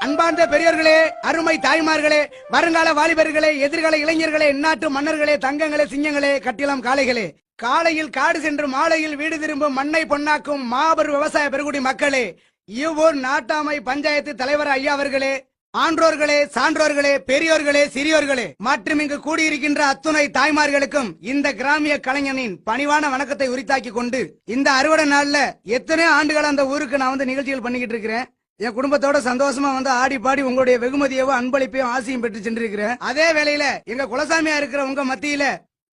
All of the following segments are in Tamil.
அன்பார்ந்த பெரியோர்களே, அருமை தாய்மார்களே, வருங்கால வாலிபர்களே, எதிர்கால இளைஞர்களே, இந்நாட்டு மன்னர்களே, தங்கங்களே, சிங்கங்களே, கட்டிலம் காளைகளே, காலையில் காடு சென்று மாலையில் வீடு திரும்பும் மண்ணை பொன்னாக்கும் மாபெரும் விவசாய பெருங்குடி மக்களே, இவ்வூர் நாட்டாமை பஞ்சாயத்து தலைவர் ஐயா அவர்களே, ஆன்றோர்களே, சான்றோர்களே, பெரியோர்களே, சிறியோர்களே மற்றும் இங்கு கூடியிருக்கின்ற அத்துணை தாய்மார்களுக்கும் இந்த கிராமிய கலைஞனின் பணிவான வணக்கத்தை உரித்தாக்கி கொண்டு இந்த அறுவடை நாள்ல எத்தனையோ ஆண்டுகள் அந்த ஊருக்கு நான் நிகழ்ச்சிகள் பண்ணிக்கிட்டு இருக்கிறேன். என் குடும்பத்தோட சந்தோஷமா ஆடி பாடி உங்களுடைய வெகுமதியவும் அன்பளிப்பையும் ஆசையும் பெற்று சென்றிருக்கிறேன். அதே வேளையில எங்க குலசாமியா இருக்கிற உங்க மத்தியில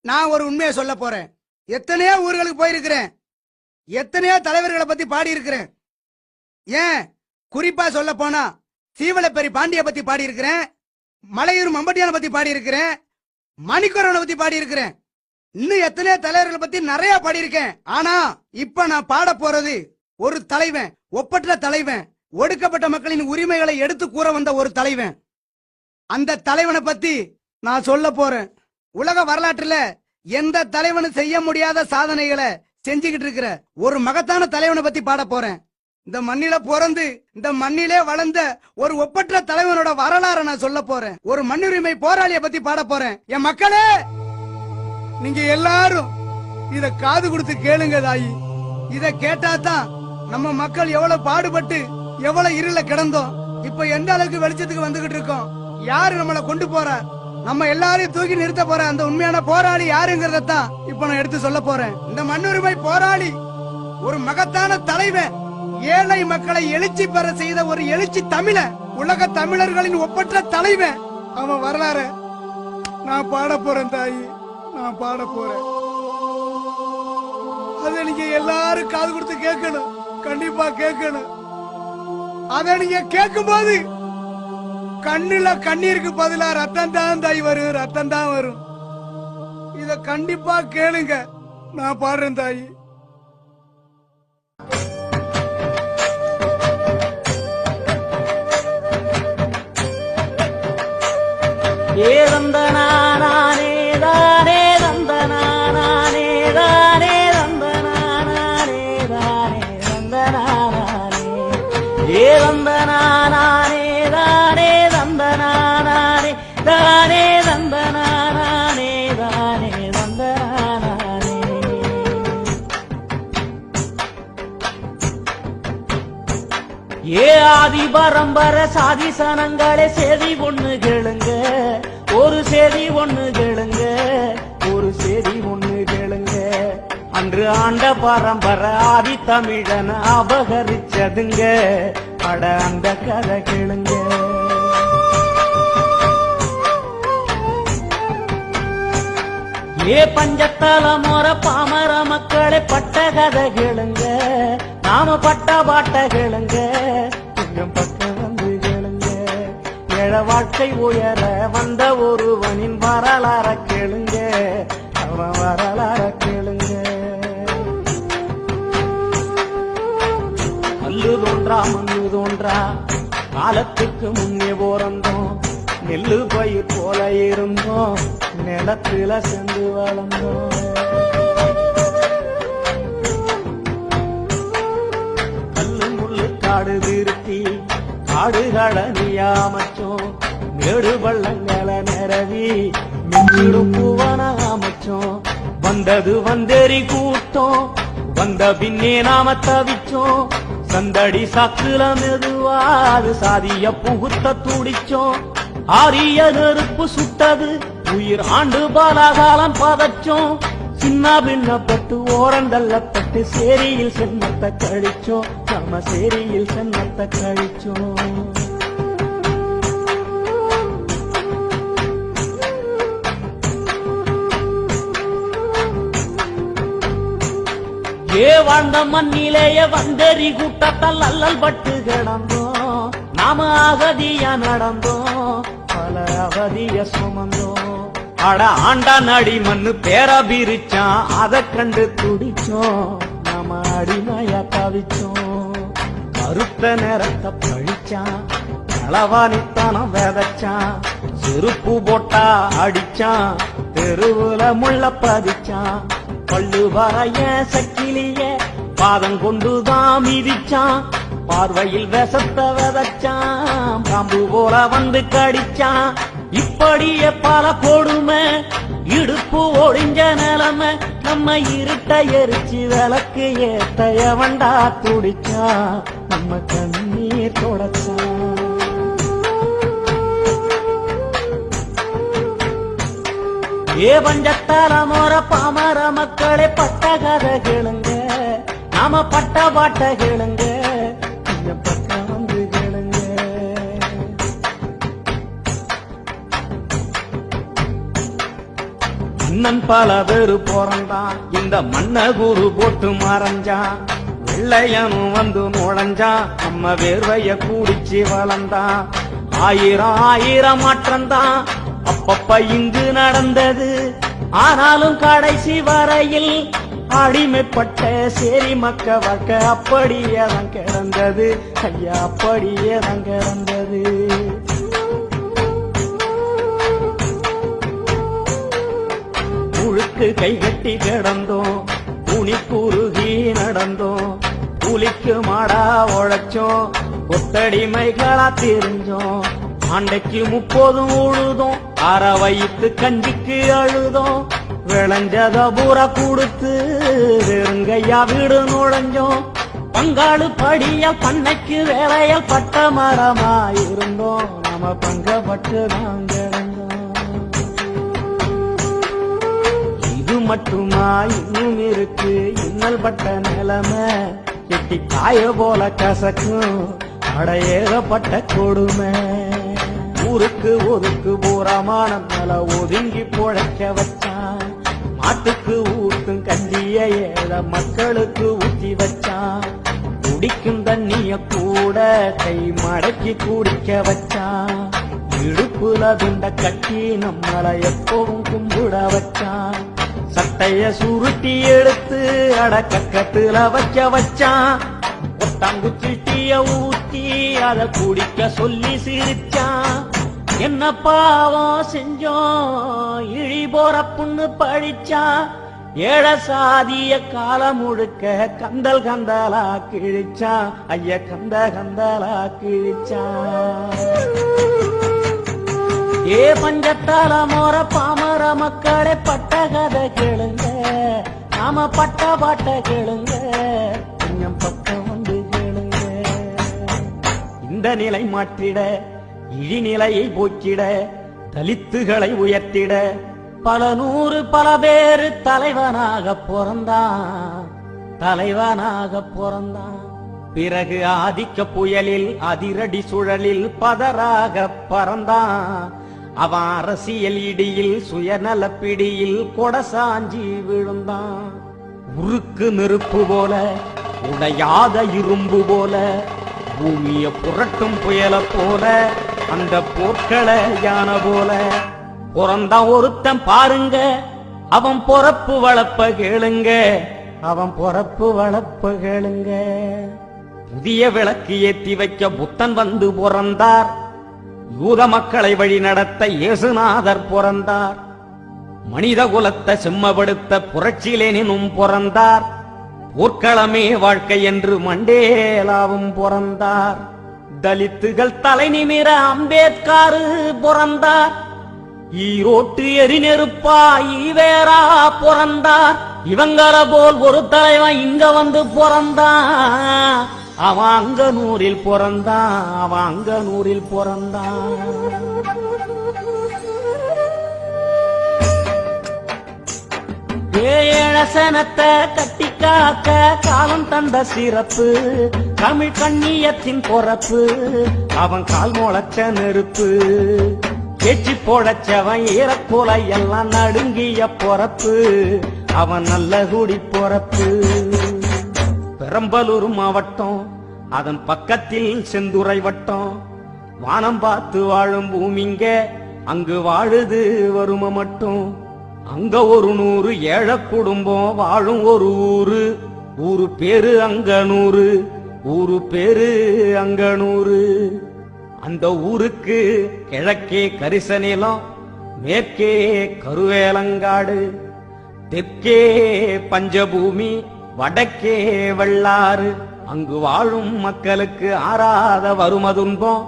நான் ஒரு உண்மையை சொல்ல போறேன். எத்தனையோ ஊர்களுக்கு போயிருக்கிறேன், எத்தனையோ தலைவர்களை பத்தி பாடி இருக்கிறேன். ஏன் குறிப்பா சொல்ல போனா சீவலப்பெரி பாண்டிய பத்தி பாடி இருக்கிறேன், மலையூர் மம்பட்டியான பத்தி பாடி இருக்கிறேன், மணிக்கொரவனை பத்தி பாடி இருக்கிறேன், இன்னும் எத்தனையோ தலைவர்களை பத்தி நிறைய பாடி இருக்கேன். ஆனா இப்ப நான் பாட போறது ஒரு தலைவன், ஒப்பற்ற தலைவன், ஒடுக்கப்பட்ட மக்களின் உரிமைகளை எடுத்து கூற வந்த ஒரு தலைவன். அந்த தலைவனை பத்தி நான் சொல்ல போறேன். உலக வரலாற்றுல எந்த தலைவனும் செய்ய முடியாத சாதனைகளை செஞ்சுக்கிட்டு இருக்கிற ஒரு மகத்தான தலைவனை பத்தி பாட போறேன். இந்த மண்ணில பிறந்து இந்த மண்ணிலே வளர்ந்த ஒரு ஒப்பற்ற தலைவனோட வரலாறை நான் சொல்ல போறேன். ஒரு மண்ணுரிமை போராளியை பத்தி பாட போறேன். என் மக்களே, நீங்க எல்லாரும் இத காது கொடுத்து கேளுங்க தாயி. இத கேட்டாதான் நம்ம மக்கள் எவ்வளவு பாடுபட்டு எவ்வளவு இருள கிடந்தோம், இப்ப எந்த அளவுக்கு வெளிச்சத்துக்கு வந்துகிட்டு இருக்கோம், யாரு நம்மளை கொண்டு போற, நம்ம எல்லாரையும் தூக்கி நிறுத்த போற அந்த உண்மையான போராளி யாருங்கிறதான் இப்ப நான் எடுத்து சொல்ல போறேன். இந்த மண்ணுரிமை போராளி ஒரு மகத்தான தலைவன், ஏழை மக்களை எழுச்சி பெற செய்த ஒரு எழுச்சி தமிழன், உலக தமிழர்களின் ஒப்பற்ற தலைவன். அவன் வரலாறு நான் பாட போறேன் தாயி, நான் பாட போறேன். அதை நீங்க எல்லாரும் காது கொடுத்து கேட்கணும், கண்டிப்பா கேட்கணும். அதை நீங்க கேட்கும் போது கண்ணுல கண்ணீருக்கு பதிலா ரத்தம் தான் தாய் வரும், ரத்தம் தான் வரும். இத கண்டிப்பா கேளுங்க, நான் பாடுறேன் தாயி. ஏதந்தனானே தானே தந்தனானே தானே தந்தனானே தானே தந்தனானே ஏதந்தனானே தானே தந்தனானே தானே தந்தனானே தானே தந்தனானே. ஏ ஆதி பரம்பர சாதி சனங்களே சேதி ஒண்ணு கேளுங்க, ஒரு சேதி ஒண்ணு கேளுங்க, ஒரு சேதி ஒண்ணு கேளுங்க. அன்று ஆண்ட பரம்பரை ஆதி தமிழன் அபகரிச்சதுங்க, அட அந்த கதை கேளுங்க. ஏ பஞ்சத்தல முற பாமர மக்களை பட்ட கதை கேளுங்க, நாம பட்ட பாட்ட கேளுங்க, கொஞ்சம் பட்ட வந்து கேளுங்க. ஏழ வாழ்க்கை உயர வந்த ஒருவனின் வரலாற கேளுங்க, அவன் வரலாற கேளுங்க. கல்லு தோன்றா மண்ணு தோன்றா காலத்துக்கு முன்னே போறந்தோம், நெல்லு பயிர் போல இருந்தோம், நிலத்துல சென்று வளர்ந்தோம். கல்லு முள்ளு காடு திருத்தி காடுகளை நீயாமச்சோம், மேடு பள்ளங்களை நிறவி மிஞ்சிடும் பூவன அமைச்சோம். வந்தது வந்தேறி கூட்டம், வந்த பின்னே நாம தவிச்சோம், சந்தடி சாக்குல மெதுவாது சாதிய புகுத்த துடிச்சோம். ஆரிய நெருப்பு சுட்டது உயிர் ஆண்டு பாலாகாலம் பதச்சோம், சின்ன பின்னப்பட்டு ஓரந்தள்ளப்பட்டு சேரியில் சென்னத்தை கழிச்சோம், நம்ம சேரியில் சென்னத்தை கழிச்சோம். ஏ வாழ்ந்த மண்ணிலேயே வந்தேறி கூட்டத்தால் அல்லல் பட்டு கிடந்தோம், நாம அகதியா நடந்தோம், பல அவதிய சுமந்தோம். அட ஆண்டா நடி மண்ணு பேர பிரிச்சான், அதை கண்டு துடிச்சோம், நாம அடிமையா தவிச்சோம். கருத்த நேரத்தை பழிச்சான், களவாணித்தனம் விதைச்சான், செருப்பு போட்டா அடிச்சான், தெருவுல முள்ள பதிச்சான். பல்லு வரைய சக்கிலிய பாதம் கொண்டுதான் மிதிச்சான், பார்வையில் விஷத்த விதைச்சான், பாம்பு போல வந்து கடிச்சான். இப்படியே பல கொடுமை, இடுப்பு ஒடிஞ்ச நிலைமை, நம்ம இருட்ட எரிச்சு விளக்கு ஏத்த எவன்டா துடிச்சான், நம்ம கண்ணீர் தொடச்சான். ஏ பஞ்சத்தால மோர பாமர மக்களே பட்ட கதை கேளுங்க, நாம பட்ட பாட்ட கேளுங்க, கொஞ்சம் பக்கம் வந்து கேளுங்க. மன்னன் பல பேரு பிறந்தான், இந்த மன்ன குரு போட்டு மறைஞ்சான். வெள்ளையனும் வந்து நுழைஞ்சான், நம்ம வேர்வைய கூடிச்சு வளர்ந்தான். ஆயிரம் ஆயிரம் மாற்றம்தான் அப்பப்ப இங்கு நடந்தது. ஆனாலும் கடைசி வரையில் அடிமைப்பட்ட சேரி மக்க வாழ்க்கை அப்படியே தான் கிடந்தது. ஐயா அப்படியே தான் கிடந்தது. முழுக்கு கைகட்டி கிடந்தோம், துணி குறுகி நடந்தோம், கூலிக்கு மாடா உழைச்சோம், ஒத்தடிமைகளா தெரிஞ்சோம். ஆண்டைக்கு 30 உழுதோம், அற வயிற்று கஞ்சிக்கு அழுதோம். விளைஞ்சத பூரா கொடுத்து வெறுங்கையா வீடு நுழைஞ்சோம். பங்காளு படியால் பண்ணைக்கு வேலையால் பட்ட மரமா இருந்தோம், நாம பங்கப்பட்டு தான் கிடந்தோம். இது மட்டுமா இன்னும் இருக்கு இன்னல் பட்ட நிலைமை, எட்டி காய போல கசக்கும் அடையேகப்பட்ட கொடுமை. ஊருக்கு ஒதுக்கு பூரமான மேல ஒதுங்கி பொழைக்க வச்சான். மாட்டுக்கு ஊத்தும் கஞ்சிய ஏழை மக்களுக்கு ஊத்தி வச்சான். குடிக்கும் தண்ணிய கூட கை மடக்கி குடிக்க வச்சான். இடுப்புல துண்ட கட்டி நம்மளை எப்பவும் கும்பிட வச்சான். சட்டைய சுருட்டி எடுத்து அடக்கத்துல வைக்க வச்சான். ஒட்டாங்குச்சிட்டிய ஊத்தி அத குடிக்க சொல்லி சிரிச்சான். என்ன பாவம் செஞ்சோம் இழி போற புண்ணு பழிச்சான். ஏழ சாதிய காலம் முழுக்க கந்தல் கந்தலா கிழிச்சான். ஐய கந்த கந்தலா கிழிச்சான். ஏ பஞ்சத்தால மோர பாமர மக்களே பட்ட கதை கேளுங்க, நாம பட்ட பாட்ட கேளுங்க, கொஞ்சம் பக்கம் வந்து கேளுங்க. இந்த நிலை மாற்றிட இழிநிலையை போக்கிட தலித்துகளை உயர்த்திட பல நூறு பல பேரு தலைவனாக பிறந்தான், தலைவனாக பிறந்தான். பிறகு ஆதிக்க புயலில் அதிரடி சுழலில் பதராக பறந்தான். அவன் அரசியல் இடியில் சுயநல பிடியில் கொடசாஞ்சி விழுந்தான். உருக்கு நெருப்பு போல உடையாத இரும்பு போல பூமிய புரட்டும் புயல போல அந்த போர்க்கள யானை போல பிறந்தான் ஒருத்தன் பாருங்க. அவன் பொறப்பு வளப்ப கேளுங்க, அவன் பொறப்பு வளப்ப கேளுங்க. புதிய விளக்கு ஏத்தி வைக்க புத்தன் வந்து பிறந்தார். யூத மக்களை வழி நடத்த இயேசுநாதர் பிறந்தார். மனித குலத்தை செம்மப்படுத்த புரட்சியிலேனும் பிறந்தார். போர்க்களமே வாழ்க்கை என்று மண்டேலாவும் பிறந்தார். தலித்துகள் தலை நிமிர அம்பேத்கர் பிறந்தார். ஈரோட்டு எரிநெருப்பா ஈவேரா பிறந்தார். இவங்கள போல் ஒரு தலைவன் இங்க வந்து பிறந்தான். அவன் அங்க நூறில் பிறந்தான், அவன் அங்க நூறில் பிறந்தான். ஏழசனத்தை கட்டி காக்க காலம் தந்த சிறப்பு தமிழ் கண்ணியத்தின் பொறப்பு. அவன் கால் முளைச்ச நெருப்பு ஏற்றி போடச்சவன் ஈரக்கோலை எல்லாம் நடுங்கிய பொறப்பு. அவன் நல்ல குடி பொறப்பு. பெரம்பலூர் மாவட்டம் அதன் பக்கத்தில் செந்துறை வட்டம். வானம் பார்த்து வாழும் பூமிங்க அங்கு வாழுது வறுமை மட்டும். அங்க ஒரு 100 ஏழை குடும்பம் வாழும் ஒரு ஊரு. ஊரு பேரு அங்கனூரு, ஊரு பேரு அங்கனூரு. அந்த ஊருக்கு கிழக்கே கரிச நிலம், மேற்கே கருவேலங்காடு, தெற்கே பஞ்சபூமி, வடக்கே வெள்ளாறு, அங்கு வாழும் மக்களுக்கு ஆறாத வறும துன்பம்.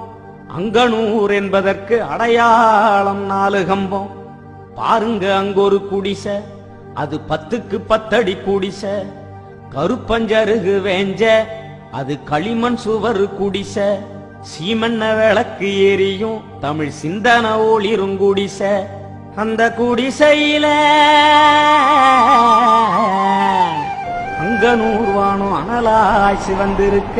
அங்கனூர் என்பதற்கு அடையாளம் 4 கம்பம். பாருங்க அங்கொரு குடிசை, அது 10க்கு 10 அடி குடிசை. கருப்பஞ்சருகு வேஞ்ச, அது களிமண் சுவர் குடிசை. சீமண்ண விளக்கு எரியும் தமிழ் சிந்தன ஒளிரும் குடிசை. அந்த குடிசையில அங்கனூர் வானம் அனலாய் சிவந்திருக்க,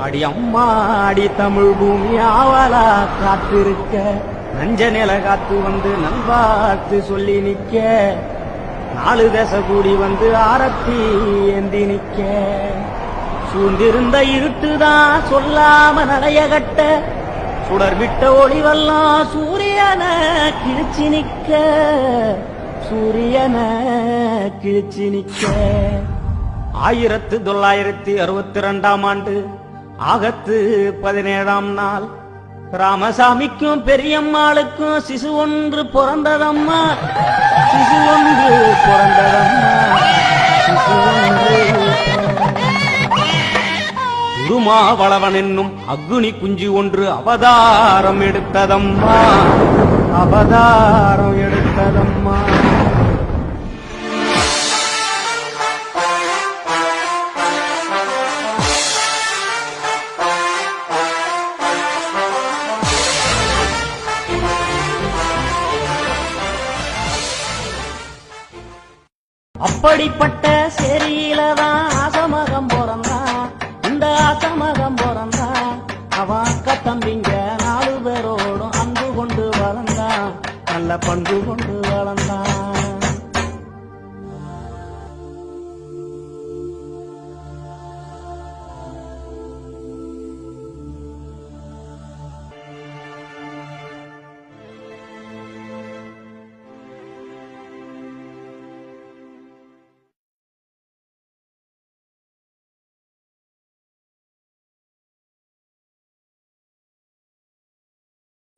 அடி அம்மா அடி தமிழ் பூமி ஆவலா காத்திருக்க. நஞ்ச நில காத்து வந்து நல்வாழ்த்து சொல்லி நிக்க, 4 தசை கூடி வந்து ஆரத்தி ஏந்தி நிக்க. சூழ்ந்திருந்த இருட்டுதான் சொல்லாம நடைய கட்ட, சுடர் விட்ட ஒளிவெல்லாம் சூரியனை கிழிச்சு நிக்க, சூரியனை கிழிச்சு நிக்க. 1962ஆம் ஆண்டு ஆகத்து 17ஆம் நாள் ராமசாமிக்கும் பெரியம்மாளுக்கும் சிசு ஒன்று பிறந்ததம்மா, சிசு ஒன்று பிறந்ததம்மா, சிசு ஒன்று. திருமாவளவன் என்னும் அக்னி குஞ்சு ஒன்று அவதாரம் எடுத்ததம்மா, அவதாரம் எடுத்ததம்மா. அப்படிப்பட்ட சேரியிலதான் ஆசமகம் பிறந்தான், இந்த ஆசமகம் பிறந்தான். அவன் அக்க தம்பிங்க 4 பேரோடும் அன்பு கொண்டு வளர்ந்தான், நல்ல பண்பு கொண்டு வளர்ந்தான்.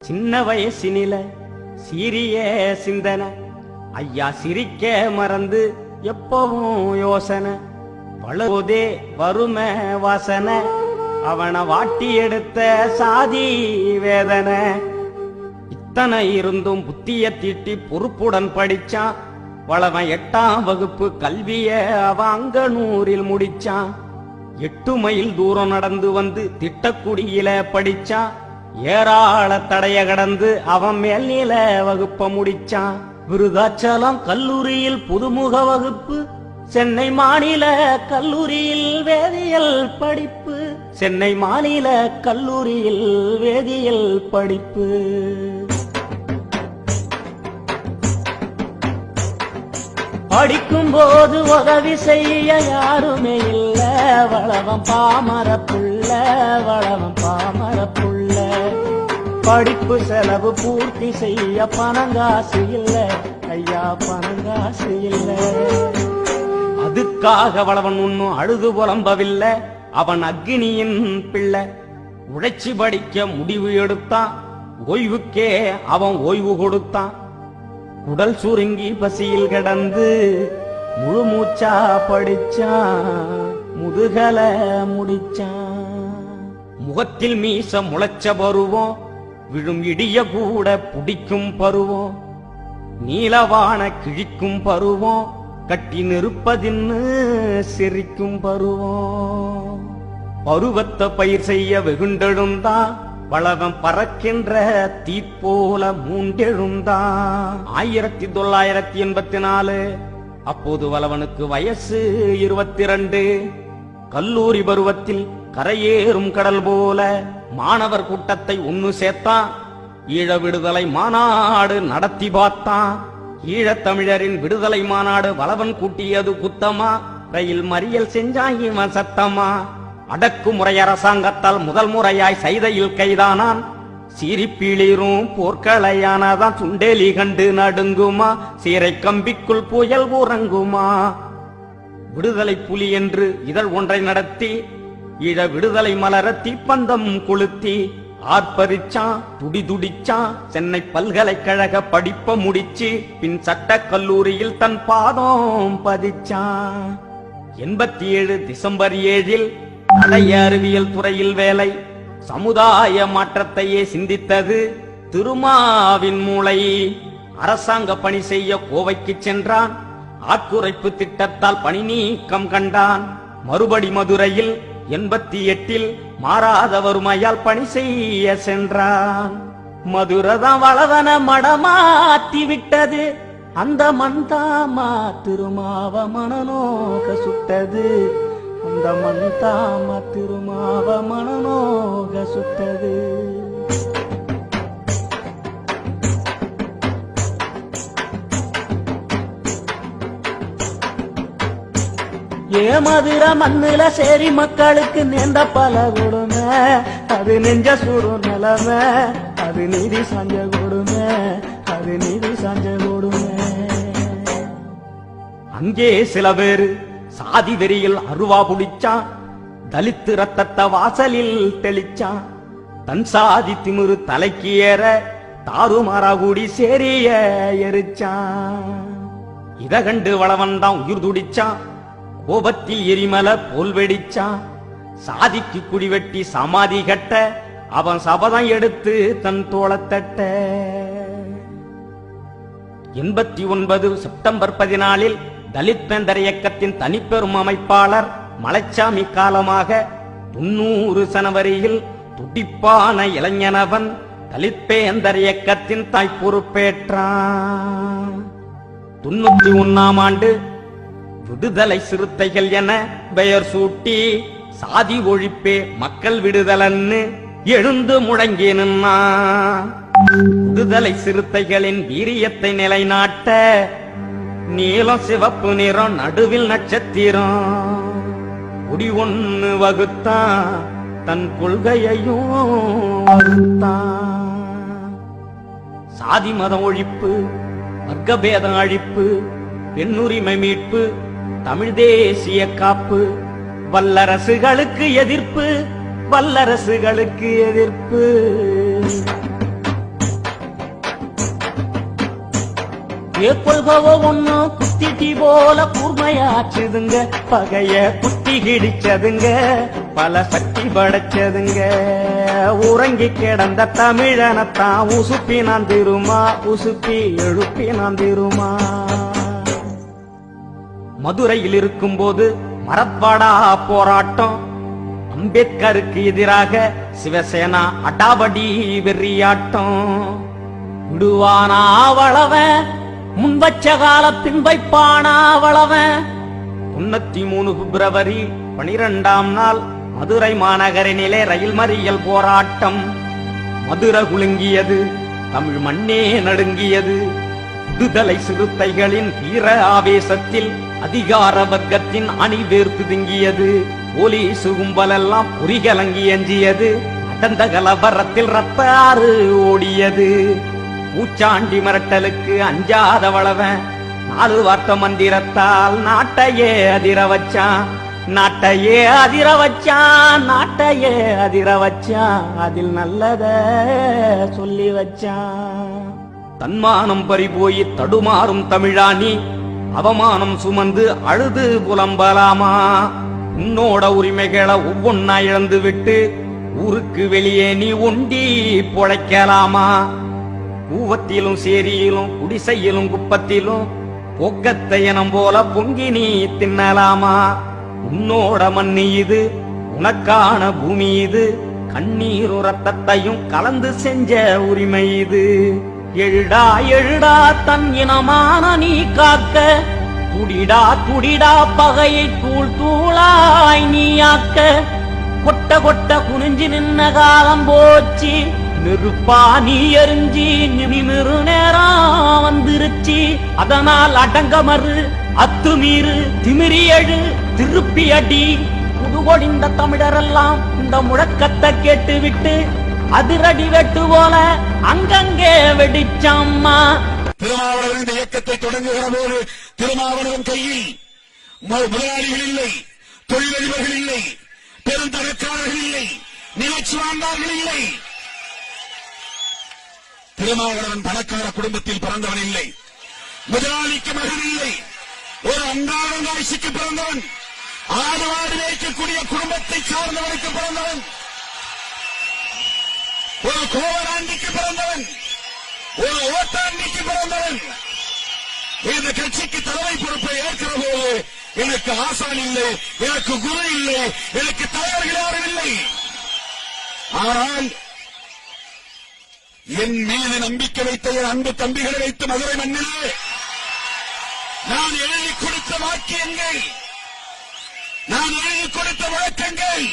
சின்ன வயசினில சீரிய சிந்தனை, ஐயா சிரிக்க மறந்து எப்பவும் யோசனை. வளருதே வறுமை வாசனை, அவனை வாட்டி எடுத்த சாதி வேதனை. இத்தனை இருந்தும் புத்திய தீட்டி பொறுப்புடன் படிச்சான். வளவன் 8ஆம் வகுப்பு கல்விய அவன் அங்கனூரில் முடிச்சான். 8 மைல் தூரம் நடந்து வந்து திட்டக்குடியில படிச்சான். ஏராள தடைய கடந்து அவன் மேல்நில வகுப்ப முடிச்சான். விருதாச்சலம் கல்லூரியில் புதுமுக வகுப்பு, சென்னை மாநில கல்லூரியில் வேதியியல் படிப்பு, சென்னை மாநில கல்லூரியில் வேதியியல் படிப்பு. படிக்கும் போது உதவி செய்ய யாருமே இல்ல, வளவன் பாமர புள்ள, வளவன் பாமர புள்ள. படிப்பு செலவு பூர்த்தி செய்ய பணங்காசு இல்ல, ஐயா பணங்காசு இல்ல. அதுக்காக வளவன் ஒன்னும் அழுது புலம்பவில்லை, அவன் அக்னியின் பிள்ளை. உழைச்சி படிக்க முடிவு எடுத்தான், ஓய்வுக்கே அவன் ஓய்வு கொடுத்தான். உடல் சுருங்கி பசியில் கிடந்து முழு மூச்சா படிச்சான், முதுகல முடிச்சான். முகத்தில் மீச முளைச்ச பருவம், விழும் இடிய கூட புடிக்கும் பருவம். நீலவான கிழிக்கும் பருவம், கட்டி நிற்பதின்னு சிரிக்கும் பருவம். பருவத்தை பயிர் செய்ய வெகுண்டெழுந்தான், வளவன் பறக்கின்ற தீப்போல மூண்டெழுந்தான். 1984 அப்போது வளவனுக்கு வயசு 22. கல்லூரி பருவத்தில் கரையேறும் கடல் போல மாணவர் கூட்டத்தை ஒன்னு சேர்த்தான். ஈழ விடுதலை மாநாடு நடத்தி பார்த்தான். ஈழத் தமிழரின் விடுதலை மாநாடு வளவன் கூட்டியது குத்தமா, ரயில் மறியல் செஞ்சான் இவன் சத்தமா. அடக்குமுறை அரசாங்கத்தால் முதல் முறையாய் சைதையில் கைதானான். சீரிப்பீளிரும் போர்க்களையானதான் சுண்டேலி கண்டு நடுங்குமா, சீரை கம்பிக்குள் புயல் உறங்குமா. விடுதலை புலி என்று இதழ் ஒன்றை நடத்தி ஈழ விடுதலை மலர தீப்பந்தம் கொளுத்தி ஆர்ப்பரிச்சான், துடிதுடிச்சான். சென்னை பல்கலைக்கழக படிப்ப முடிச்சு பின் சட்ட கல்லூரியில் தன் பாதம் பதிச்சான். 87 டிசம்பர் 7 பழைய அறிவியல் துறையில் வேலை, சமுதாய மாற்றத்தையே சிந்தித்தது திருமாவின் மூளை. அரசாங்க பணி செய்ய கோவைக்கு சென்றான். ஆட்குறைப்பு திட்டத்தால் பணி நீக்கம் கண்டான். மறுபடி மதுரையில் 88 மாறாத வறுமையால் பணி செய்ய சென்றான். மதுரதான் வளவன மடமாத்தி விட்டது, அந்த மண்தாமா திருமாவ மனநோக சுட்டது, அந்த மண்தாமா திருமாவ மனநோக சுட்டது. மதுர மண்ணுல சேரி மக்களுக்கு நேர்ந்த பல கொடுமை, அது நெஞ்ச சுடு நிலைமை, அது நீதி சாஞ்ச கொடுமை, அது நீதி சாஞ்ச கொடுமை. அங்கே சில பேரு சாதி வெறியில் அருவா புடிச்சான். தலித்து ரத்தத்தை வாசலில் தெளிச்சான். தன் சாதி திமிரு தலைக்கு ஏற தாறுமாறா கூடி சேரிய எரிச்சான். இத கண்டு வளவன் தான் உயிர் துடிச்சான். கோபத்தில் எரிமலை போல் வெடிச்சான். சாதிக்கு குடிவெட்டி சமாதி கட்ட அவன் சபதம் எடுத்து தன் தோளத்தட்ட. 89 செப்டம்பர் 14 தலித் பேந்தர் இயக்கத்தின் தனிப்பெரும் அமைப்பாளர் மலைச்சாமி காலமாக 90 ஜனவரியில் துடிப்பான இளைஞனவன் தலித் பேந்தர் இயக்கத்தின் தாய் பொறுப்பேற்றான். 91ஆம் ஆண்டு விடுதலை சிறுத்தைகள் என பெயர் சூட்டி சாதி ஒழிப்பே மக்கள் விடுதலன்னு எழுந்து முழங்கி நின்னா. விடுதலை சிறுத்தைகளின் வீரியத்தை நிலைநாட்ட நீலம் சிவப்பு நிறம் நடுவில் நட்சத்திரம் குடி ஒண்ணு வகுத்தான், தன் கொள்கையையும் வகுத்தான். சாதி மத ஒழிப்பு, வர்க்கபேத அழிப்பு, பெண்ணுரிமை மீட்பு, தமிழ் தேசிய காப்பு, வல்லரசுகளுக்கு எதிர்ப்பு, வல்லரசுகளுக்கு எதிர்ப்பு. கொள்கவோ ஒண்ணு குத்திட்டி போல கூர்மையாச்சுதுங்க, பகைய குத்தி கிடிச்சதுங்க, பல சக்தி படைச்சதுங்க. உறங்கி கிடந்த தமிழனத்தான் உசுப்பி நான் திருமா, உசுப்பி எழுப்பி நான் திருமா. மதுரையில் இருக்கும் போது மரத்வாடா போராட்டம், அம்பேத்கருக்கு எதிராக சிவசேனா அடாவடி வெறியாட்டம். விடுவானா வளவன், முன்வச்ச கால பின்வைப்பானா வளவன். 93 பிப்ரவரி 12ஆம் நாள் மதுரை மாநகரினிலே ரயில் மறியல் போராட்டம். மதுரை குலுங்கியது, தமிழ் மண்ணே நடுங்கியது. விடுதலை சிறுத்தைகளின் வீர ஆவேசத்தில் அதிகார வர்க்கத்தின் அணிவேர் பிதுங்கியது. போலீஸ் கும்பலெல்லாம் பொறிகலங்கி எஞ்சியது. நடந்த கலவரத்தில் ரத்த ஆறு ஓடியது. பூச்சாண்டி மிரட்டலுக்கு அஞ்சாத வளவன் 4 வார்த்தை மந்திரத்தால் நாட்டையே அதிர வச்சான், நாட்டையே அதிர வச்சான், நாட்டையே அதிர வச்சான். அதில் நல்லத சொல்லி வச்சான். தன்மானம் பறிபோய் தடுமாறும் தமிழானி அவமானம் சுமந்து அழுது புலம்பலாமா? உன்னோட உரிமைகளை ஒவ்வொன்னா இழந்து விட்டு ஊருக்கு வெளியே நீ ஒண்டி பொழைக்கலாமா? கூவத்திலும் சேரியிலும் குடிசையிலும் குப்பத்திலும் போக்கத்தை இனம் போல பொங்கி நீ தின்னலாமா? உன்னோட மண்ணு இது, உனக்கான பூமி இது, கண்ணீரும் ரத்தத்தையும் கலந்து செஞ்ச உரிமை இது. எழுடா எழுடா தன் இனமான நீ காக்க, துடிடா துடிடா பகையை தூள் தூளாய் நீயாக்க. கொட்ட கொட்ட குனிஞ்சு நின்ன காலம் போச்சு, நெருப்பா நீ எரிஞ்சி நிமிரு நேரம் வந்துருச்சு. அதனால் அடங்கமறு அத்துமீறு திமிரி எழு திருப்பி அடி. புதுகொடிந்த தமிழரெல்லாம் இந்த முழக்கத்தை கேட்டு விட்டு அதிரடி வெட்டு போல அங்கங்கே வெடிச்சம்மா. திருமாவளவன் இயக்கத்தை தொடங்குகிற போது திருமாவளவன் கையில் முதலாளிகள் இல்லை, தொழிலதிபர்கள் இல்லை, பெருந்தரக்காரர்கள் இல்லை, நிலச்சுவாண்டார்கள் இல்லை. திருமாவளவன் பணக்கார குடும்பத்தில் பிறந்தவன் இல்லை, முதலாளிக்கு மகன் இல்லை, ஒரு அன்றாட ராசிக்கு பிறந்தவன். ஆடு மாடு மேய்க்கக்கூடிய குடும்பத்தை சார்ந்தவனுக்கு பிறந்தவன், ஒரு கோவராண்டிக்கு பிறந்தவன், ஒரு ஓட்டாண்டிக்கு பிறந்தவன். இந்த கட்சிக்கு தலைமை பொறுப்பை ஏற்கிற போது எனக்கு ஆசான் இல்லை, எனக்கு குரு இல்லை, எனக்கு தலைவர்கள் யாரும் இல்லை. ஆனால் என் மீது நம்பிக்கை வைத்த என் அன்பு தம்பிகளை வைத்து மதுரை மண்ணிலே நான் எழுதி கொடுத்த வாக்கியங்கள், நான் எழுதி கொடுத்த வழக்கங்கள்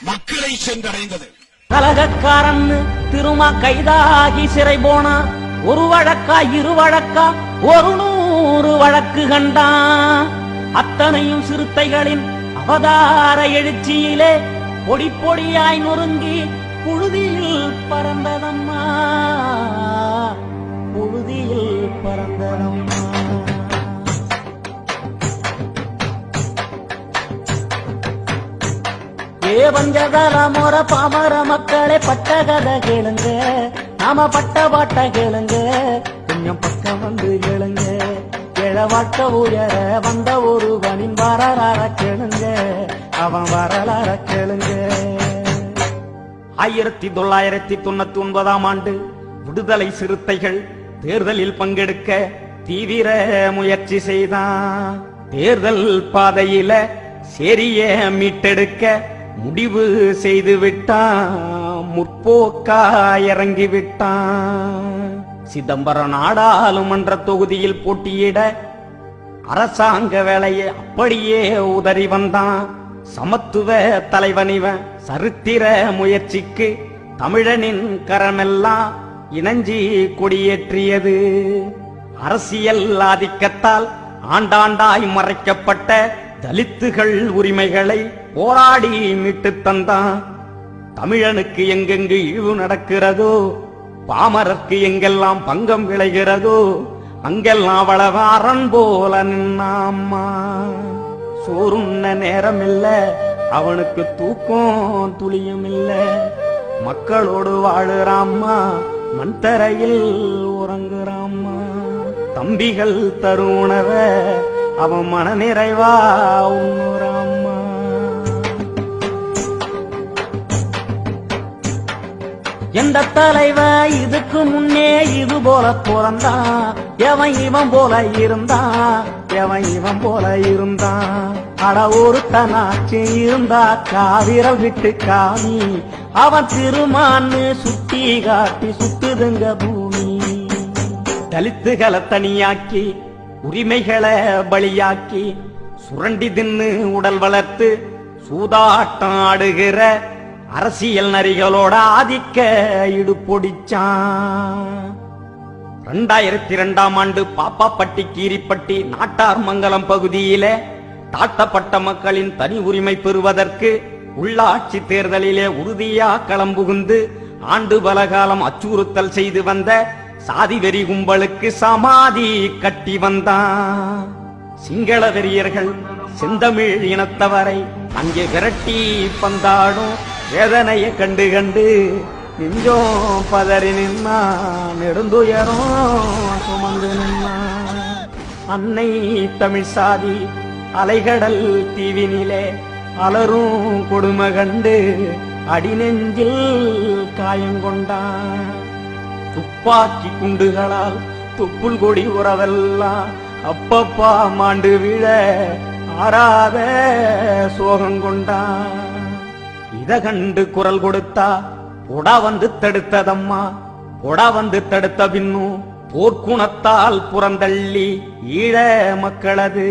மக்களை சென்றடைந்தது. கலகக்காரன் திருமா கைதாகி சிறை போனா, ஒரு வழக்கா இரு வழக்கா 100 வழக்கு கண்டான். அத்தனையும் சிறுத்தைகளின் அவதார எழுச்சியிலே பொடி பொடியாய் நொறுங்கி புழுதியில் பறந்ததம்மா, புழுதியில் பறந்ததம்மா. பஞ்சதல முற பாமர மக்களே பட்ட கதை கேளுங்க, நாம பட்ட பாட்ட கேளுங்க, கொஞ்சம் பக்கம் வந்து கேளுங்க. ஏழ வாழ்க்கை உயர வந்த ஒருவனின் வரலாற கேளுங்க, அவன் வரலாற கேளுங்க. 1999 ஆண்டு விடுதலை சிறுத்தைகள் தேர்தலில் பங்கெடுக்க தீவிர முயற்சி செய்தான். தேர்தல் பாதையில சேரிய மீட்டெடுக்க முடிவு செய்து விட்டான், முற்போக்கா இறங்கி விட்டான். சிதம்பரம் நாடாளுமன்ற தொகுதியில் போட்டியிட அரசாங்க வேலையை அப்படியே உதறி வந்தான். சமத்துவ தலைவனிவன் சரித்திர முயற்சிக்கு தமிழனின் கரமெல்லாம் இணைஞ்சி கொடியேற்றியது. அரசியல் ஆதிக்கத்தால் ஆண்டாண்டாய் மறைக்கப்பட்ட தலித்துகள் உரிமைகளை போராடி மீட்டு தந்தான். தமிழனுக்கு எங்கெங்கு இழிவு நடக்கிறதோ, பாமரருக்கு எங்கெல்லாம் பங்கம் விளைகிறதோ, அங்கெல்லாம் வளவ அரண் போல நின்னாம்மா. சோறுண்ண நேரம் இல்ல, அவனுக்கு தூக்கம் துளியும் இல்ல. மக்களோடு வாழுறாம்மா, மண் தரையில் உறங்குறாம்மா. தம்பிகள் தரும் உணவ அவன் மன நிறைவா உண்ணுறாம்மா. எந்த தலைவன் இதுக்கு முன்னே இது போல பிறந்தான், எவன் இவன் போல இருந்தான், எவன் இவன் போல இருந்தான். அட ஒரு தனாச்சு இருந்தா காவிரல் விட்டு காமி, அவன் திருமான்னு சுத்தி காட்டி சுத்துதுங்க பூமி. தலித்துகளை தனியாக்கி உரிமைகளை பலியாக்கி சுரண்டி தின்னு உடல் வளர்த்து சூதாட்டம் ஆடுகிற அரசியல் நரிகளோட ஆதிக்க இடுபொடிச்சான். 2002 ஆண்டு பாப்பாப்பட்டி கீரிப்பட்டி நாட்டார் மங்கலம் பகுதியில தாழ்த்தப்பட்ட மக்களின் தனி உரிமை பெறுவதற்கு உள்ளாட்சி தேர்தலிலே உறுதியா களம்புகுந்து ஆண்டு பலகாலம் அச்சுறுத்தல் செய்து வந்த சாதி வெறி கும்பலுக்கு சமாதி கட்டி வந்தான். சிங்கள வெறியர்கள் செந்தமிழ் இனத்தவரை அங்கே விரட்டி பந்தாடும் வேதனையை கண்டு கண்டு நெஞ்சோம் பதறி நின்னா, நெடுந்துயரும் சுமந்து நின்னா. அன்னை தமிழ் சாதி அலைகடல் தீவினிலே அலரும் கொடுமை கண்டு அடிநெஞ்சில் காயங்கொண்டான். துப்பாக்கி குண்டுகளால் துப்புள் கொடி உறவெல்லாம் அப்பப்பா மாண்டு விழ ஆறாத சோகம் கொண்டான். இத கண்டு குரல் கொடுத்தா பொடா வந்து தடுத்ததம்மா, பொடா வந்து தடுத்த பின்னும் போர்க்குணத்தால் புறந்தள்ளி ஈழ மக்களது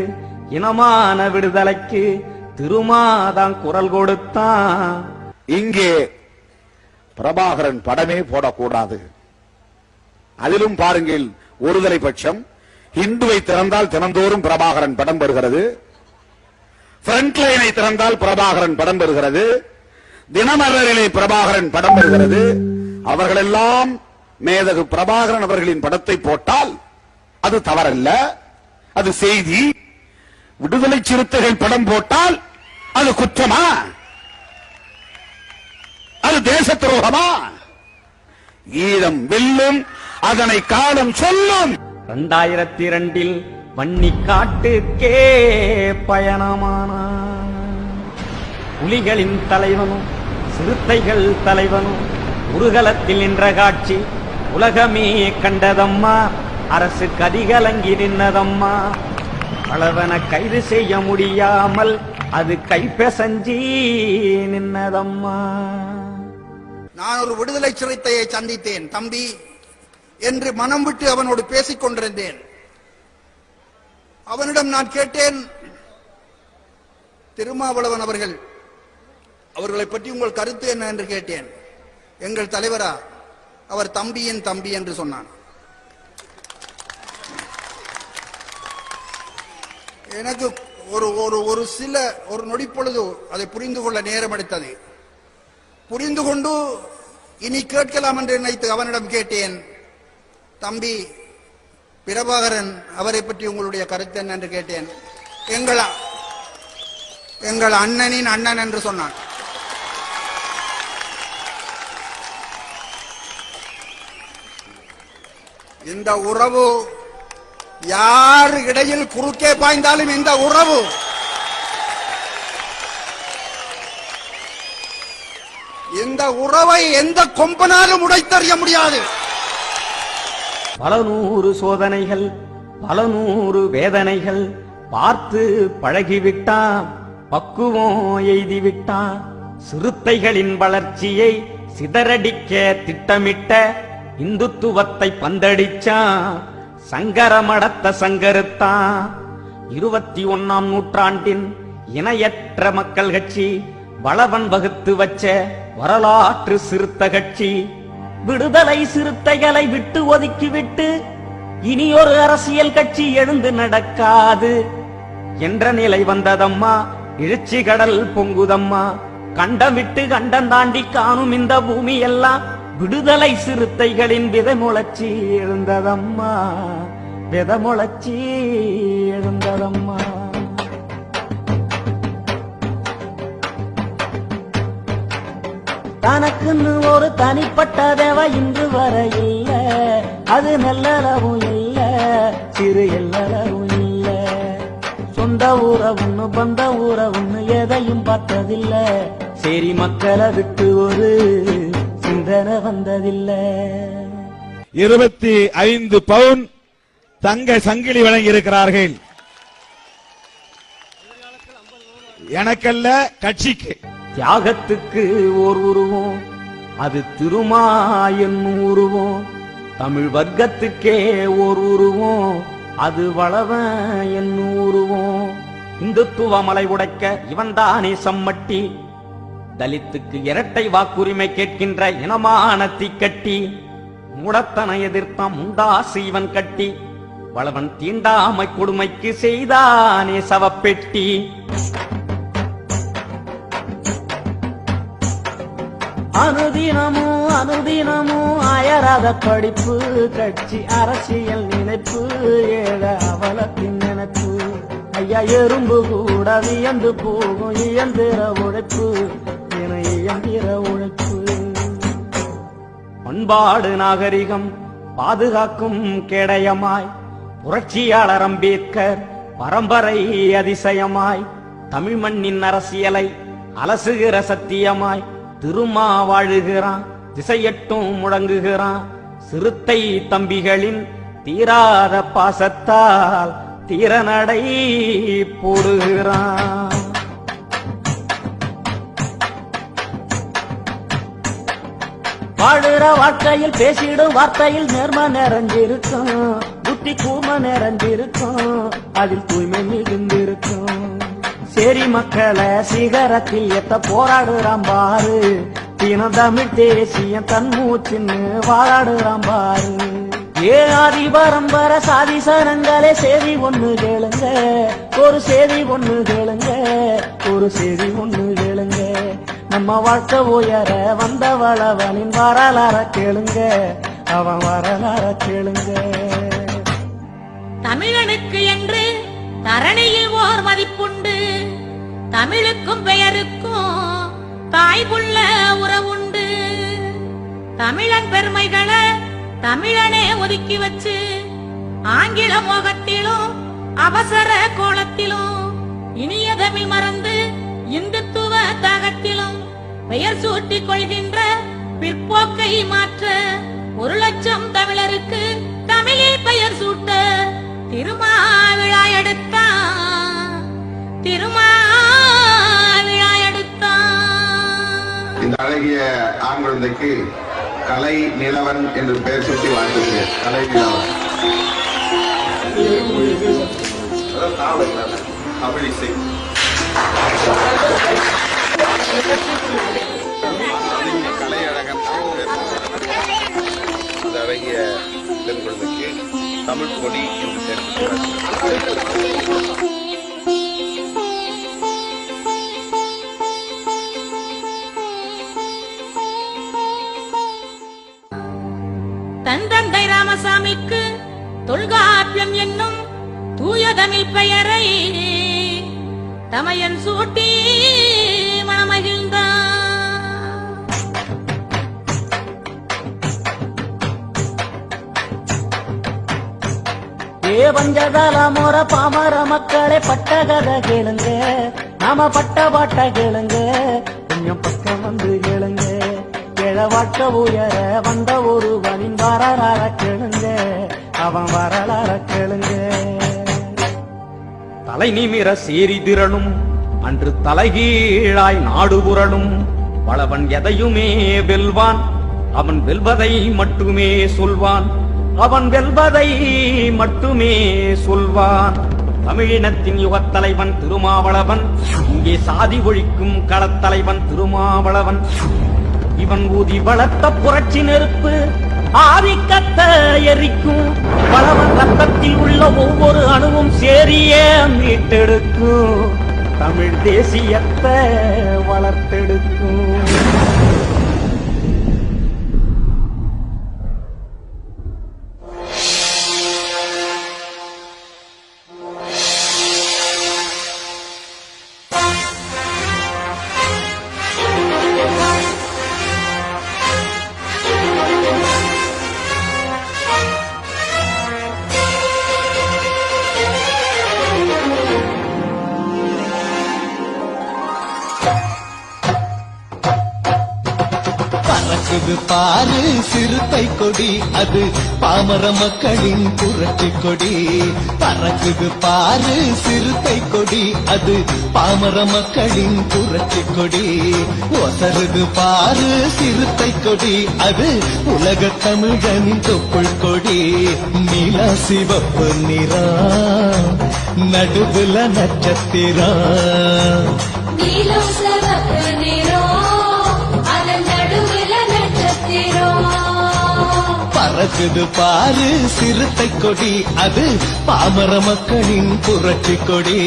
இனமான விடுதலைக்கு திருமாதான் குரல் கொடுத்தான். இங்கே பிரபாகரன் படமே போடக்கூடாது. அதிலும் பாருங்கள், ஒருதலை பட்சம் இந்துவை திறந்தால் தினந்தோறும் பிரபாகரன் படம் பெறுகிறது, ஃப்ரண்ட் லைனை திறந்தால் பிரபாகரன் படம் பெறுகிறது, தினமலரிலே பிரபாகரன் படம் பெறுகிறது. அவர்களெல்லாம் மேதகு பிரபாகரன் அவர்களின் படத்தை போட்டால் அது தவறல்ல, அது செய்தி. விடுதலை சிறுத்தைகள் படம் போட்டால் அது குற்றமா? அது தேச துரோகமா? ஈழம் வெல்லும், அதனை காலம் சொல்லும். 2002 வன்னி காட்டுக்கே பயணமானான். புலிகளின் தலைவனும் சிறுத்தைகள் தலைவனும் உருகலத்தில் நின்ற காட்சி உலகமே கண்டதம்மா. அரசு கதிகலங்கி நின்னதம்மா. பலவன கைது செய்ய முடியாமல் அது கைப்பெசஞ்சி நின்னதம்மா. நான் ஒரு விடுதலை சிறுத்தையை சந்தித்தேன் தம்பி என்று மனம் விட்டு அவனோடு பேசிக் கொண்டிருந்தேன். அவனிடம் நான் கேட்டேன், திருமாவளவன் அவர்களை பற்றி உங்கள் கருத்து என்ன என்று கேட்டேன். எங்கள் தலைவரா, அவர் தம்பியின் தம்பி என்று சொன்னான். எனக்கு ஒரு நொடிப்பொழுது அதை புரிந்து கொள்ள நேரம் எடுத்தது. புரிந்து கொண்டு இனி கேட்கலாம் என்று நினைத்து அவனிடம் கேட்டேன், தம்பி பிரபாகரன் அவரை பற்றி உங்களுடைய கருத்து என்ன என்று கேட்டேன். எங்கள் அண்ணனின் அண்ணன் என்று சொன்னான். இந்த உறவு யார் இடையில் குறுக்கே பாய்ந்தாலும் இந்த உறவு எந்த கொம்பனாலும் உடைத்தறிய முடியாது. பல நூறு சோதனைகள் பல நூறு வேதனைகள் பார்த்து பழகிவிட்டான். பக்குவம் எய்திவிட்டான். சிறுத்தைகளின் வளர்ச்சியை சிதறடிக்க திட்டமிட்ட இந்துத்துவத்தை பந்தடிச்சான். சங்கரமடத்த சங்கருத்தான். 21ஆம் நூற்றாண்டின் இணையற்ற மக்கள் கட்சி வளவன் வகுத்து வச்ச வரலாற்று சிறுத்த கட்சி. விடுதலை சிறுத்தைகளை விட்டு ஒதுக்கிவிட்டு இனியொரு அரசியல் கட்சி எழுந்து நடக்காது என்ற நிலை வந்ததம்மா. எழுச்சி கடல் பொங்குதம்மா. கண்டம் விட்டு கண்டம் தாண்டி காணும் இந்த பூமி எல்லாம் விடுதலை சிறுத்தைகளின் விதைமுளைச்சி எழுந்ததம்மா. விதைமுளைச்சி எழுந்ததம்மா. தனக்குன்னு ஒரு தனிப்பட்ட தேவை இன்று வர இல்ல. அது நல்லளவும் இல்ல, சிறு எல்லளவும் இல்ல. சொந்த உறவுன்னு பந்த உறவுன்னு எதையும் பார்த்ததில்ல. சரி மக்களை விட்டு ஒரு சிந்தனை வந்ததில்லை. 25 பவுன் தங்க சங்கிலி வழங்கி இருக்கிறார்கள். எனக்கல்ல, கட்சிக்கு. தியாகத்துக்கு ஓர் உருவம், அது திருமாயன் உருவம். தமிழ் வர்க்கத்துக்கே ஓர் உருவம், அது வளவன் என் உருவம். இந்துத்துவ மலை உடைக்க இவன்தானே சம்மட்டி. தலித்துக்கு இரட்டை வாக்குரிமை கேட்கின்ற இனமான தீக்கட்டி. மூடத்தனை எதிர்த்தான் முண்டாசு இவன் கட்டி. வளவன் தீண்டாமை கொடுமைக்கு செய்தானே சவப்பெட்டி. அனுதினமும் அனுதினமும் அயராத படிப்பு, கட்சி அரசியல் நினைப்பு, ஏழ அவலத்தின் நினைப்பு. ஐயா எறும்பு கூட வியந்து போகும் இயந்திர உழைப்பு, என இயந்திர உழைப்பு. பண்பாடு நாகரிகம் பாதுகாக்கும் கேடயமாய் புரட்சியாளர் அம்பேத்கர் பரம்பரை அதிசயமாய் தமிழ் மண்ணின் அரசியலை அலசுகிற சத்தியமாய் திருமா வாழுகிறான், திசையட்டும் முழங்குகிறான். சிறுத்தை தம்பிகளின் தீராத பாசத்தால் தீரநடை போடுகிறான். வாழுற வாழ்க்கையில் பேசிடும் வார்த்தையில் நேர்ம நிறைஞ்சிருக்கும், புத்தி கூர்ம நிறைஞ்சிருக்கும், அதில் தூய்மை மிகுந்திருக்கும். சரி மக்களை சிகரத்தில் எத்த போராடுறான் பாரு, தினம் தமிழ் தேசியம் தன் மூச்சுன்னு வாழாடுறான் பாரு. ஏ ஆதி பரம்பர சாதி சனங்களே செய்தி ஒண்ணு கேளுங்க, ஒரு செய்தி ஒண்ணு கேளுங்க, ஒரு செய்தி ஒண்ணு கேளுங்க. நம்ம வாழ்க்கை உயர வந்த வளவனின் வரலாற கேளுங்க, அவன் வரலாற கேளுங்க. தமிழனுக்கு என்று தரணியில் ஓர் மதிப்புண்டு, தமிழுக்கும் பெயருக்கும் தாய்புள்ள உறவுண்டு. தமிழன் பெருமைகளை தமிழனே ஒதுக்கி வச்சு ஆங்கில மோகத்திலும் அவசர கோலத்திலும் இனிய தமிழ் மறந்து இந்துத்துவ தாகத்திலும் பெயர் சூட்டிக் கொள்கின்ற பிற்போக்கை மாற்ற 1,00,000 தமிழருக்கு தமிழில் பெயர் சூட்ட திருமாவிழா எடுத்தான். இந்த அழகிய ஆண் குழந்தைக்கு கலை நிலவன் என்று பெயர் சூட்டி வாழ்த்துகிறேன். கலை நிலவன் தமிழ் இசை கலை அழகன். இந்த அழகிய பெண் குழந்தைக்கு தமிழ் கொடி என்று பெயர் தன் தந்தை ராமசாமிக்கு தொல்காப்பியம் என்னும் தூய தமிழ் பெயரை தமையன் சூட்டி மணமகிழ்ந்தான். பஞ்சதால மோர பாமர மக்களே பட்ட கதை கேளுங்க, நாம பட்ட பாட்ட கேளுங்க, கொஞ்சம் பக்கம் வந்து கேளுங்க. வாழ்க்க உயர வந்த ஒருவனின் வரலாற கேளுங்க, அவன் வரலாற கேளுங்க. தலை நிமிர சேரி திரளும் அன்று தலைகீழாய் நாடு புரளும் வளவன் எதையுமே வெல்வான், அவன் வெல்வதை மட்டுமே சொல்வான், அவன் வெல்வதை மட்டுமே சொல்வான். தமிழினத்தின் யுகத்தலைவன் திருமாவளவன், இங்கே சாதி ஒழிக்கும் களத்தலைவன் திருமாவளவன். இவன் ஊதி வளர்த்த புரட்சி நெருப்பு ஆதிக்கத்தை எரிக்கும், வளவன் ரத்தத்தில் உள்ள ஒவ்வொரு அணுவும் சேரிய மீட்டெடுக்கும், தமிழ் தேசியத்தை வளர்த்தெடுக்கும். பாரு சிறுத்தை கொடி, அது பாமர மக்களின் புரட்சி கொடி. பறக்குது பாரு சிறுத்தை கொடி, அது பாமர மக்களின் புரட்சி கொடி. ஒசருது பாரு சிறுத்தை கொடி, அது உலக தமிழனின் தொப்புள் கொடி. நீல சிவப்பு நிறம், நடுவுல நட்சத்திரம். நீலம் சிவப்பு நிறம், பறக்குது பாரு சிறுத்தை கொடி, அது பாமர மக்களின் புரட்சி கொடி.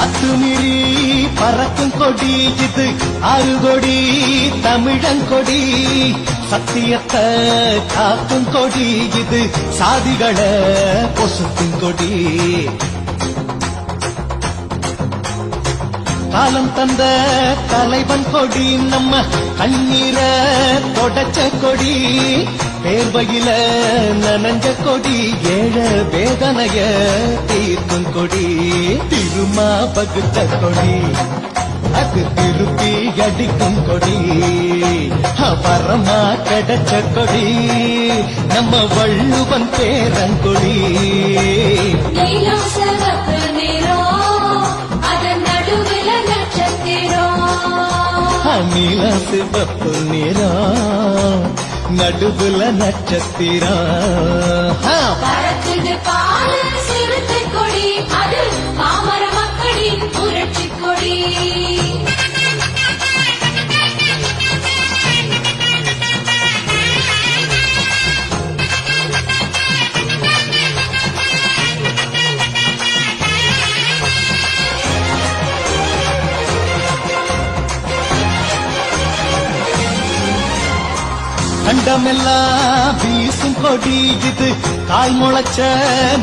அத்துமீறி பறக்கும் கொடி, இது அறுகொடி தமிழங்கொடி. சத்தியத்தை காக்கும் கொடி, இது சாதிகளை பொசுக்கும் கொடி. காலம் தந்த தலைவன் கொடி, நம்ம கண்ணீர தொடச்ச கொடி. பேர்வையில நனஞ்ச கொடி, ஏழ வேதனைய தீர்க்கும் கொடி. திருமா பகுத்த கொடி, அது திருப்பி அடிக்கும் கொடி. வரமா கிடைச்ச கொடி, நம்ம வள்ளுவன் பேரங்கொடி. நீலம் சிவப்பு நிறம், அதன் நடுவில் நட்சத்திரம். நீல சிவப்பு நிறம், நடுவுல நட்சத்திரம். பறக்குது பாரு சிறுத்தை கொடி, அது பாமர மக்களின் புரட்சி கொடி. இடமெல்லாம் வீசும் கொடி இது கால் முளைச்ச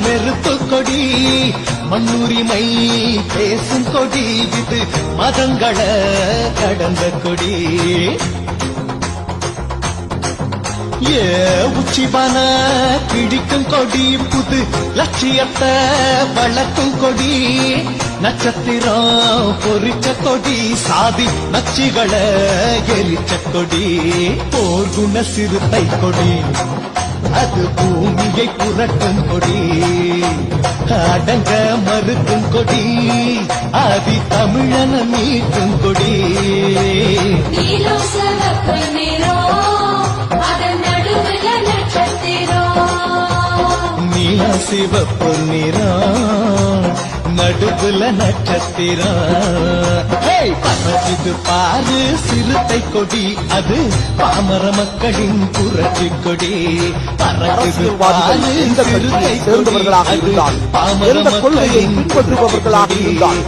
நெருப்பு கொடி மண்ணுரிமை பேசும் கொடி இது மதங்களை கடந்த கொடி ஏ உச்சிவான பிடிக்கும் கொடி புது லட்சியத்தை வளர்க்கும் கொடி நட்சத்திரம் பொறிச்ச கொடி சாதி நச்சிகளை எரிச்ச கொடி போர்க்குண சிறுத்தை கொடி அது பூமியை புரட்டும் கொடி அடங்க மறுக்கும் கொடி ஆதி தமிழன மீட்டும் கொடி நீலம் சிவப்பு நிறம் அதன் நடுவுல நட்சத்திரம் நீல சிவப்பு நிறம் நடுவுல நட்சத்திரம் பறக்குது பாரு சிறுத்தை கொடி அது பாமர மக்களின் புரட்சி கொடி பறக்குது பாரு சிறுத்தை சேர்ந்தவர்களாக இருந்தால் எந்த கொள்கையை பின்பற்றுபவர்களாக இருந்தால்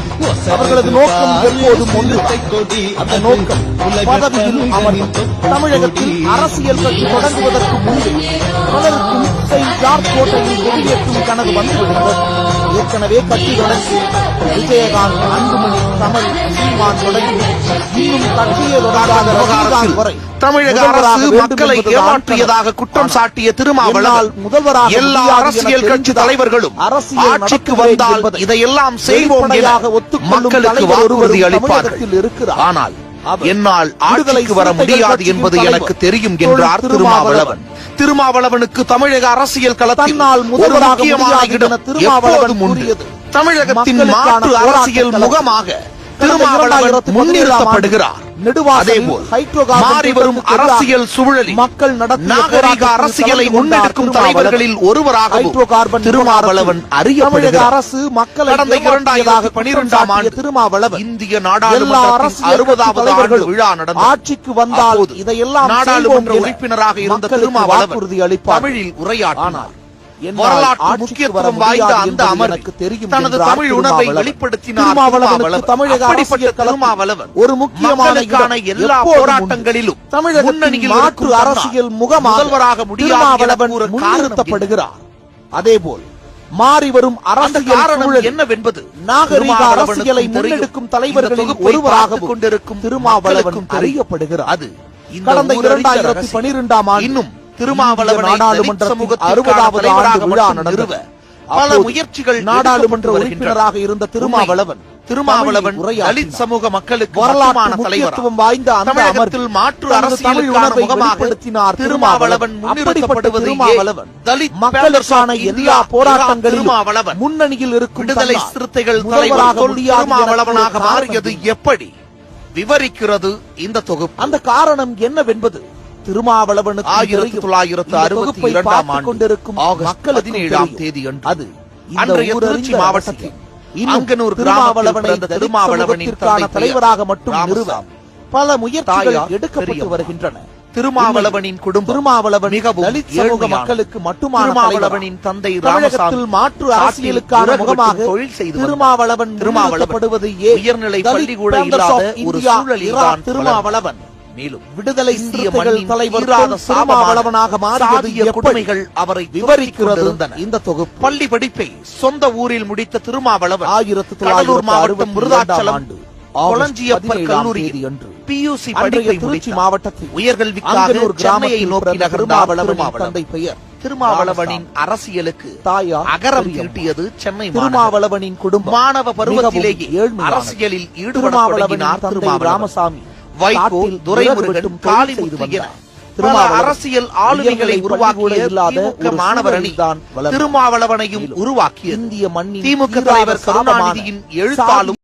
அவர்களது நோக்கம் எப்போதும் ஒன்று கொடி அந்த நோக்கம் பதவியில் அமரும் தமிழகத்தில் அரசியல் கட்சி தொடங்குவதற்கு முன்பு பலருக்கும் செயின்ட் ஜார்ஜ் கோட்டையில் கொடியேற்றும் கனவு வந்துவிடுகிறது ஏற்கனவே கட்சி தொடங்கி விஜயகாந்த் அன்புமணி கமல் சீமான் தொடங்கி இன்னும் கட்சியை தொடராத ரஜினிகாந்த் வரை தமிழக அரசு மக்களை ஏமாற்றியதாக குற்றம் சாட்டிய திருமாவளவன் முதல்வராக எல்லா அரசியல் கட்சி தலைவர்களும் ஆட்சிக்கு வந்தால் இதையெல்லாம் செய்வோம் என மக்களுக்கு வாக்குறுதி அளிப்பார்கள். ஆனால் என்னால் ஆட்சிக்கு வர முடியாது என்பது எனக்கு தெரியும் என்றார் திருமாவளவன். திருமாவளவனுக்கு தமிழக அரசியல் களத்தில் ஒரு முக்கியமான இடம் எப்போதும் உண்டு. தமிழகத்தின் மாற்று அரசியல் முகமாக திருமாவளவன் முன்னிறுத்தப்படுகிறார். அதேபோல் மாறி வரும் அரசியல் சூழலில் மக்கள் நாகரிக அரசியலை முன்னெடுக்கும் தலைவர்களில் ஒருவராகவும் திருமாவளவன் அறியப்படுகிறார். அரசு மக்கள் கடந்த 2012ஆம் ஆண்டு திருமாவளவன் இந்திய நாடாளுமன்றத்தின் 60வது ஆண்டு விழா நடந்தது. ஆட்சிக்கு வந்தால் இதையெல்லாம் நாடாளுமன்ற உறுப்பினராக இருந்த திருமாவளவன் தமிழில் உரையாற்றினார். வரலாற்று முக்கியத்துவம் வாய்ந்த அந்த அமர்வுக்கு தனது தமிழ் உணர்வை வெளிப்படுத்தினார். அப்படிப்பட்ட திருமாவளவன் ஒரு முக்கியமான எல்லா போராட்டங்களிலும் தமிழகத்தில் மாற்று அரசியல் முகமாக முன்னிறுத்தப்படுகிறார். அதேபோல் மாறி வரும் அரசியல் என்னவென்பது நாகரிக அரசியலை முன்னெடுக்கும் தலைவர்களில் ஒருவராக கொண்டிருக்கும் திருமாவளவன் அறியப்படுகிறார். அது கடந்த 2012ஆம் ஆண்டு இன்னும் திருமாவளவன் நாடாளுமன்றத்தின் 60வது ஆண்டு விழா நடந்தது. பல முயற்சிகள் நாடாளுமன்ற உறுப்பினராக இருந்த திருமாவளவன் தலித் சமூக மக்களுக்கு வரலாற்று முக்கியத்துவம் வாய்ந்த அந்த அமர்வில் மாற்று அரசியலுக்கான முகமாக திருமாவளவன் முன்னிறுத்தப்படுவது தலித் மக்களுக்கான எல்லா போராட்டங்களிலும் முன்னணியில் இருக்கும் விடுதலை சிறுத்தைகள் தலைவர் திருமாவளவனாக மாறியது எப்படி விவரிக்கிறது இந்த தொகுப்பு. அந்த காரணம் என்னவென்பது திருமாவளவனுக்கு 1962ஆம் ஆண்டு ஆகஸ்ட் 17ஆம் தேதி அன்று அன்றைய திருச்சி மாவட்டத்தில் அங்கனூர் கிராமத்தில் திருமாவளவனிற்கான தலைவராக மட்டும் நிறுவ பல முயற்சிகள் எடுக்கப்பட்டு வருகின்றன. திருமாவளவனின் குடும்பம் திருமாவளவன் மிகவும் தலித் சமூக மக்களுக்கு மட்டுமான திருமாவளவனின் தந்தை ராமசாமி மாற்று அரசியலுக்கான முகமாக தொழில் செய்து திருமாவளவன் உயர்நிலை பள்ளிக்கூட இல்லாத ஒரு சூழலில் தான் திருமாவளவன் மேலும் விடுதலை சிறுத்தைகள் தலைவர் திருமாவளவனாக மாறியது கொடுமைகள் அவரை விவரிக்கிறது இந்த தொகுப்பு. பள்ளி படிப்பை சொந்த ஊரில் முடித்த திருமாவளவன் 1962 மாவட்டம் விருதாச்சலம் கொளஞ்சியப்பர் கல்லூரியில் PUC படிப்பை திருச்சி மாவட்டத்தில் உயர்கல்விக்காக சென்னையை நோக்கி நகர்ந்தார் தந்தை பெயர். திருமாவளவனின் அரசியலுக்கு அகரம் தீட்டியது சென்னை திருமாவளவனின் குடும்பம். மாணவ பருவத்திலேயே அரசியலில் ஈடுபட ராமசாமி, வைகோ, துரைமுருகன், காளிமுத்து என பல அரசியல் ஆளுமைகளை உருவாக்கிய திமுக மாணவர் அணி திருமாவளவனையும் உருவாக்கிய இந்திய மண்ணின் திமுக தலைவர் கருணாநிதியின் எழுத்தாலும்